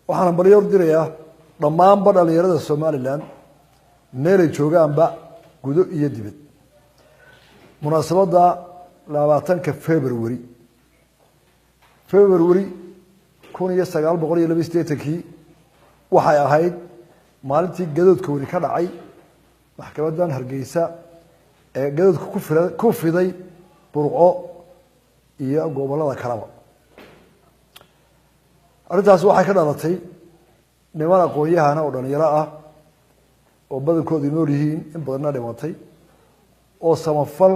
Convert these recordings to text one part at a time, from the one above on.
waxaan baryo dirayaa dhammaan dhalinyarada Soomaaliland meel ay joogaanba gudo iyo dibad munaasabada 20ka February 1982 waxay ahayd maalintii gadoodka wari ka dhacay maxkamadan Hargeysa ee gadoodka ku fiday Burco iyo gobolada kalaba arintaas waxay ka dhalatay niman aqoon-yahan oo dhalinyaro ah oo badankoodu nool yihiin in badan dhimatay oo samafal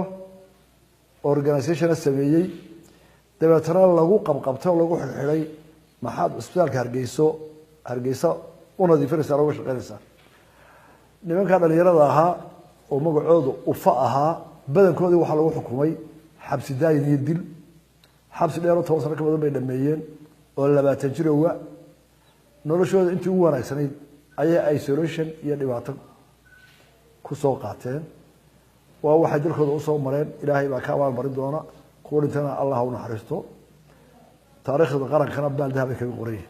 organization sameeyay dabeetana lagu qabqabtay lagu xirxiray maxaad isbitaalka Hargeysa una difaaraysa lagu shaqeynaysa nimanka dhalinyarada ahaa oo magacoodu ufa ahaa badankoodu waxa lagu xukumay xabsi daayin iyo dil xabsi dheer oo 10 sano ka badan bay dhameeyeen oo 20 jir oo noloshooda intii ugu wanaagsaneyd ayay isolation iyo dhibaato ku soo qaateen waa waxa dalkooda u soo mareen ilaahay baa ka abaal marin doona kuwa dhintana Allah u naxariisto taariikhda qarankana baal dahab ka qoray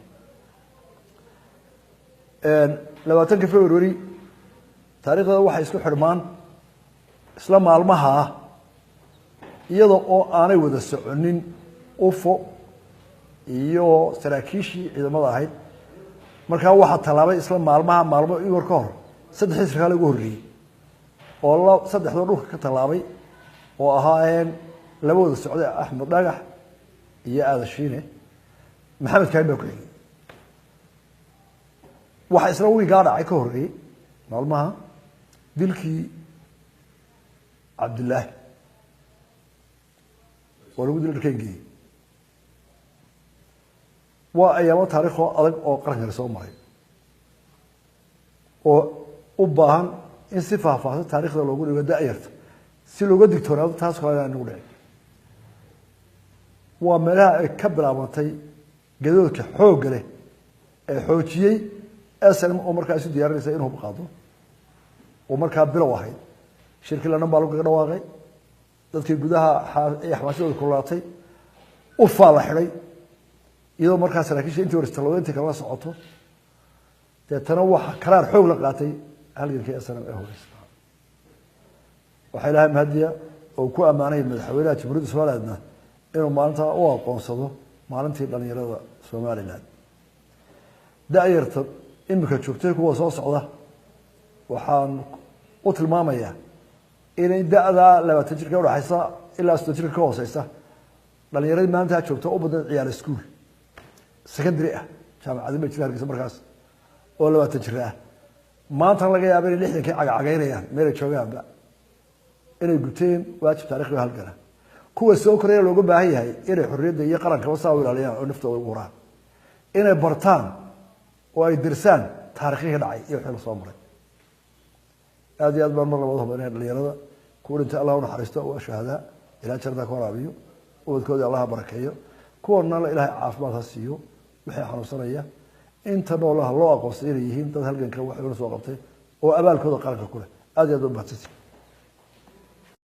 20 February taariikhda waxa isku xirmaan isla maalmaha iyadoo oo aanay wada soconin UFO iyo saraakiishii ciidamada ahayd marka waxa talaabay isla maalmo iyo ka hor saddex sarkaal ugu horreeyay oo saddexda dhulka ka talaabay oo ahaayeen labada socday Axmed Dhagax iyo Aadashiine Maxamed Kaamil ku xigay waxa isla wiiga dhacay ka horreeyay maalmaha dilkii Cabdullah walagu dilkaygi waa ayaamo taariikho adag oo qaranka soo maray oo u baahan in si faahfaahsan taariikhda loogu dhigo daayirta si looga digtoonaado taas kale aan u dhicin waa meelaha ay ka bilaabantay gadoodka xoog leh ee xoojiyay asal oo markaas u diyaarinaysa inuu qaado oo markaa bilow ahayd shirkadana baa lagu dhawaaqay dadkii gudaha ay xamaasada kulaatay u faala xiray iyadoo markaas saraakiisha intii waristaloodinta kala socoto deetana waxa qaraar xoog la qaatay halgankii asana ee horeysa waxa ilaahay mahadiya oo ku amaanay madaxweynaha Jamhuuriyadda Soomaaliland inuu maalinta u aqoonsado maalintii dhalinyarada Soomaaliland daayirta imika joogtay kuwa soo socda waxaan u tilmaamayaa in da'da 20 jirka u dhaxaysa ilaa 60 jirka ka hooseysa dhalinyarada maanta joogta u badan ciyaar iskuul secondary ah jaamacadda ma jiraan Hargeysa markaas oo 20 jir ah maanta laga yaabay in 60 ka cagacageynayaan meel joogaanba inay guteen waajib taariikhi halgana kuwa soo koreeya looga baahan yahay inay xorriyadda iyo qaranka wasaa u ilaaliyaan oo naftooda ugu horaan inay bartaan oo ay dirsaan taariikhda dhacay iyo xil soo maray aad iyo aad baan mar labada hubinay dhalinyarada kuwa inta Allah u naxariisto oo shahaada ilaa jarda ku waraabiyo ubadkooda Allah barakeeyo kuwana Ilaahay caafimaad ha siiyo wixii xanuunsanaya inta noolaha loo aqoonsan yihiin dad halganka wax laga soo qabtay oo abaalkooda qaranka ku leh aad iyo aad u mahadsan